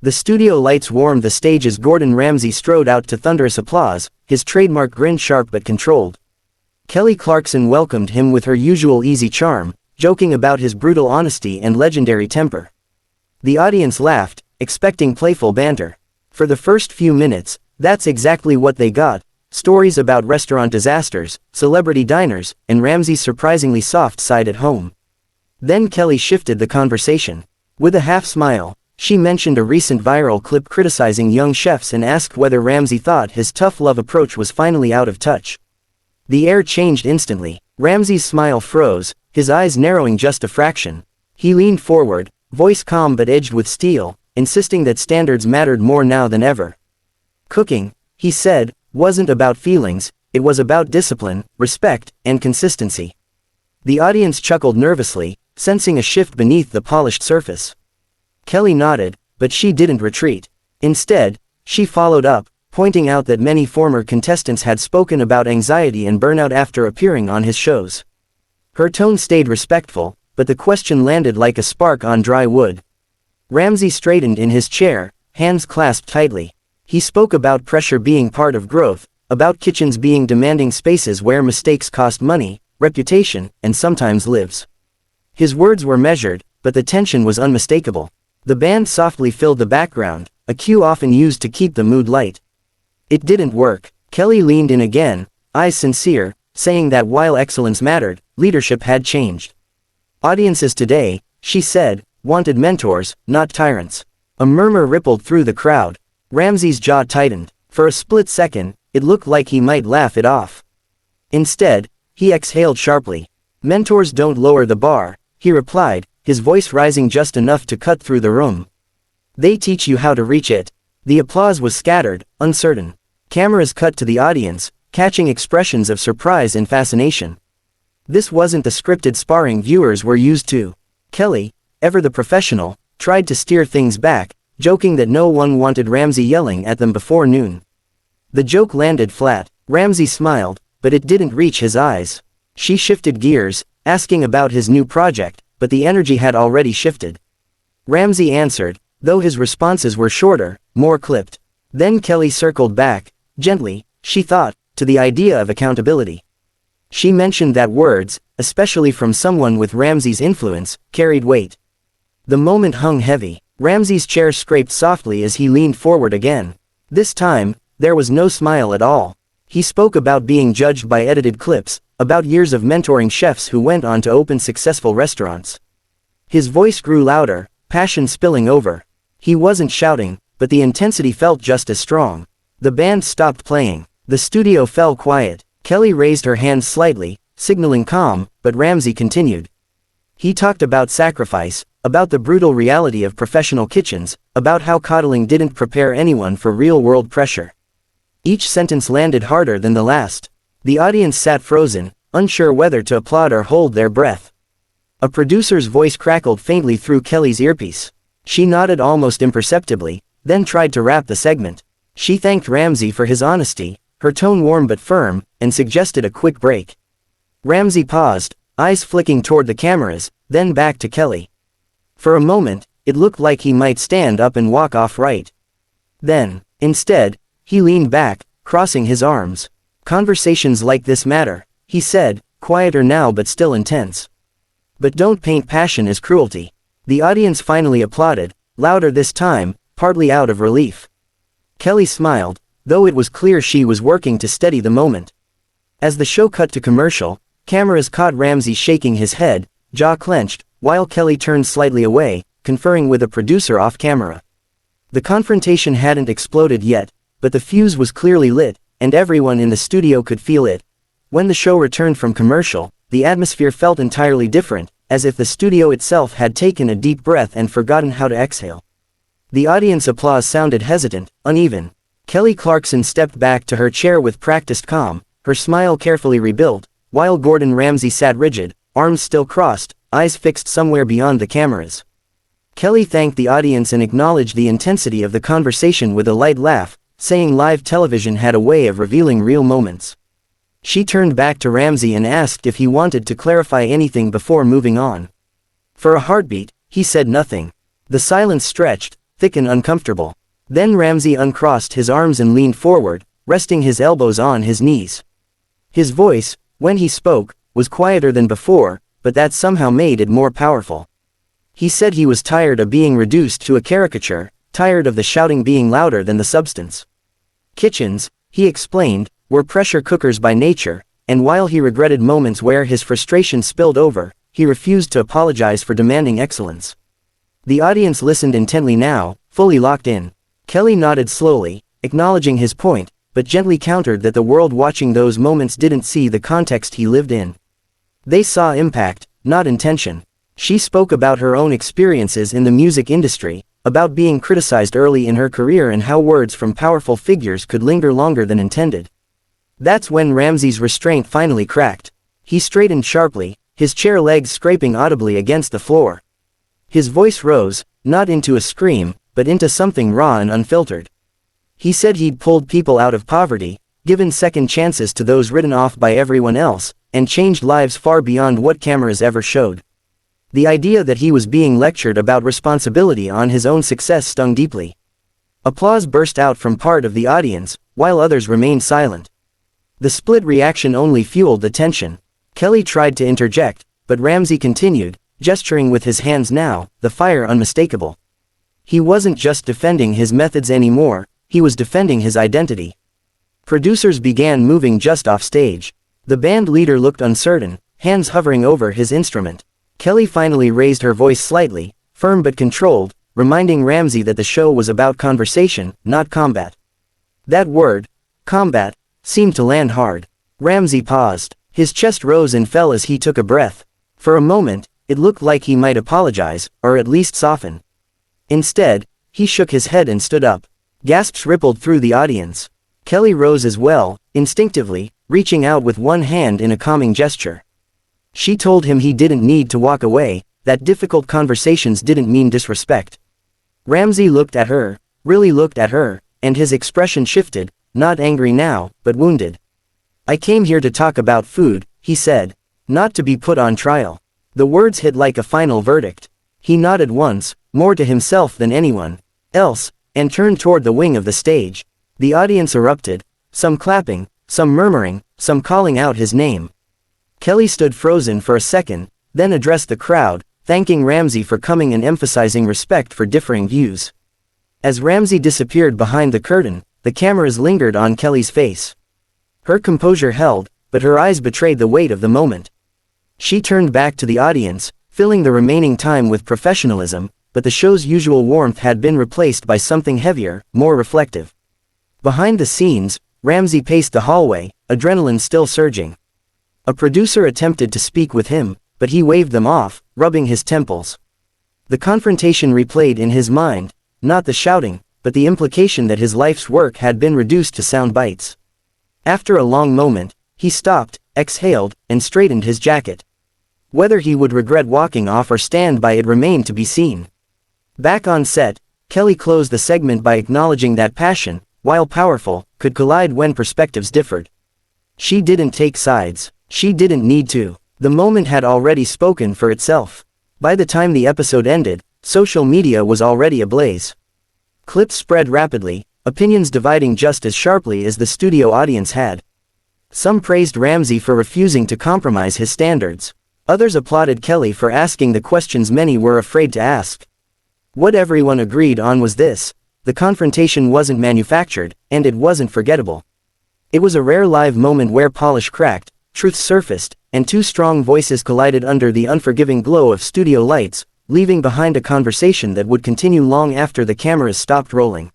The studio lights warmed the stage as Gordon Ramsay strode out to thunderous applause, his trademark grin sharp but controlled. Kelly Clarkson welcomed him with her usual easy charm, joking about his brutal honesty and legendary temper. The audience laughed, expecting playful banter. For the first few minutes, that's exactly what they got: stories about restaurant disasters, celebrity diners, and Ramsay's surprisingly soft side at home. Then Kelly shifted the conversation. With a half smile, she mentioned a recent viral clip criticizing young chefs and asked whether Ramsay thought his tough love approach was finally out of touch. The air changed instantly. Ramsay's smile froze, his eyes narrowing just a fraction. He leaned forward, voice calm but edged with steel, insisting that standards mattered more now than ever. Cooking, he said, wasn't about feelings, it was about discipline, respect, and consistency. The audience chuckled nervously, sensing a shift beneath the polished surface. Kelly nodded, but she didn't retreat. Instead, she followed up, pointing out that many former contestants had spoken about anxiety and burnout after appearing on his shows. Her tone stayed respectful, but the question landed like a spark on dry wood. Ramsay straightened in his chair, hands clasped tightly. He spoke about pressure being part of growth, about kitchens being demanding spaces where mistakes cost money, reputation, and sometimes lives. His words were measured, but the tension was unmistakable. The band softly filled the background, a cue often used to keep the mood light. It didn't work. Kelly leaned in again, eyes sincere, saying that while excellence mattered, leadership had changed. Audiences today, she said, wanted mentors, not tyrants. A murmur rippled through the crowd. Ramsay's jaw tightened. For a split second, it looked like he might laugh it off. Instead, he exhaled sharply. Mentors don't lower the bar, he replied, his voice rising just enough to cut through the room. They teach you how to reach it. The applause was scattered, uncertain. Cameras cut to the audience, catching expressions of surprise and fascination. This wasn't the scripted sparring viewers were used to. Kelly, ever the professional, tried to steer things back, joking that no one wanted Ramsay yelling at them before noon. The joke landed flat. Ramsay smiled, but it didn't reach his eyes. She shifted gears, asking about his new project, but the energy had already shifted. Ramsay answered, though his responses were shorter, more clipped. Then Kelly circled back, gently, she thought, to the idea of accountability. She mentioned that words, especially from someone with Ramsay's influence, carried weight. The moment hung heavy. Ramsay's chair scraped softly as he leaned forward again. This time, there was no smile at all. He spoke about being judged by edited clips, about years of mentoring chefs who went on to open successful restaurants. His voice grew louder, passion spilling over. He wasn't shouting, but the intensity felt just as strong. The band stopped playing. The studio fell quiet. Kelly raised her hands slightly, signaling calm, but Ramsay continued. He talked about sacrifice, about the brutal reality of professional kitchens, about how coddling didn't prepare anyone for real-world pressure. Each sentence landed harder than the last. The audience sat frozen, unsure whether to applaud or hold their breath. A producer's voice crackled faintly through Kelly's earpiece. She nodded almost imperceptibly, then tried to wrap the segment. She thanked Ramsay for his honesty, her tone warm but firm, and suggested a quick break. Ramsay paused, eyes flicking toward the cameras, then back to Kelly. For a moment, it looked like he might stand up and walk off right. Then, instead, he leaned back, crossing his arms. Conversations like this matter, he said, quieter now but still intense. But don't paint passion as cruelty. The audience finally applauded, louder this time, partly out of relief. Kelly smiled, though it was clear she was working to steady the moment. As the show cut to commercial, cameras caught Ramsay shaking his head, jaw clenched, while Kelly turned slightly away, conferring with a producer off camera. The confrontation hadn't exploded yet, but the fuse was clearly lit, and everyone in the studio could feel it. When the show returned from commercial, the atmosphere felt entirely different, as if the studio itself had taken a deep breath and forgotten how to exhale. The audience applause sounded hesitant, uneven. Kelly Clarkson stepped back to her chair with practiced calm, her smile carefully rebuilt, while Gordon Ramsay sat rigid, arms still crossed, eyes fixed somewhere beyond the cameras. Kelly thanked the audience and acknowledged the intensity of the conversation with a light laugh, saying live television had a way of revealing real moments. She turned back to Ramsay and asked if he wanted to clarify anything before moving on. For a heartbeat, he said nothing. The silence stretched, thick and uncomfortable. Then Ramsay uncrossed his arms and leaned forward, resting his elbows on his knees. His voice, when he spoke, was quieter than before, but that somehow made it more powerful. He said he was tired of being reduced to a caricature, tired of the shouting being louder than the substance. Kitchens, he explained, were pressure cookers by nature, and while he regretted moments where his frustration spilled over, he refused to apologize for demanding excellence. The audience listened intently now, fully locked in. Kelly nodded slowly, acknowledging his point, but gently countered that the world watching those moments didn't see the context he lived in. They saw impact, not intention. She spoke about her own experiences in the music industry, about being criticized early in her career and how words from powerful figures could linger longer than intended. That's when Ramsay's restraint finally cracked. He straightened sharply, his chair legs scraping audibly against the floor. His voice rose, not into a scream, but into something raw and unfiltered. He said he'd pulled people out of poverty, given second chances to those written off by everyone else, and changed lives far beyond what cameras ever showed. The idea that he was being lectured about responsibility on his own success stung deeply. Applause burst out from part of the audience, while others remained silent. The split reaction only fueled the tension. Kelly tried to interject, but Ramsay continued, gesturing with his hands now, the fire unmistakable. He wasn't just defending his methods anymore, he was defending his identity. Producers began moving just off stage. The band leader looked uncertain, hands hovering over his instrument. Kelly finally raised her voice slightly, firm but controlled, reminding Ramsay that the show was about conversation, not combat. That word, combat, seemed to land hard. Ramsay paused. His chest rose and fell as he took a breath. For a moment, it looked like he might apologize, or at least soften. Instead, he shook his head and stood up. Gasps rippled through the audience. Kelly rose as well, instinctively, reaching out with one hand in a calming gesture. She told him he didn't need to walk away, that difficult conversations didn't mean disrespect. Ramsay looked at her, really looked at her, and his expression shifted, not angry now, but wounded. "I came here to talk about food," he said, "not to be put on trial." The words hit like a final verdict. He nodded once, more to himself than anyone else, and turned toward the wing of the stage. The audience erupted, some clapping, some murmuring, some calling out his name. Kelly stood frozen for a second, then addressed the crowd, thanking Ramsay for coming and emphasizing respect for differing views. As Ramsay disappeared behind the curtain, the cameras lingered on Kelly's face. Her composure held, but her eyes betrayed the weight of the moment. She turned back to the audience, filling the remaining time with professionalism, but the show's usual warmth had been replaced by something heavier, more reflective. Behind the scenes, Ramsay paced the hallway, adrenaline still surging. A producer attempted to speak with him, but he waved them off, rubbing his temples. The confrontation replayed in his mind, not the shouting, but the implication that his life's work had been reduced to sound bites. After a long moment, he stopped, exhaled, and straightened his jacket. Whether he would regret walking off or stand by it remained to be seen. Back on set, Kelly closed the segment by acknowledging that passion, while powerful, could collide when perspectives differed. She didn't take sides. She didn't need to. The moment had already spoken for itself. By the time the episode ended, social media was already ablaze. Clips spread rapidly, opinions dividing just as sharply as the studio audience had. Some praised Ramsay for refusing to compromise his standards. Others applauded Kelly for asking the questions many were afraid to ask. What everyone agreed on was this: the confrontation wasn't manufactured, and it wasn't forgettable. It was a rare live moment where polish cracked, truth surfaced, and two strong voices collided under the unforgiving glow of studio lights, leaving behind a conversation that would continue long after the cameras stopped rolling.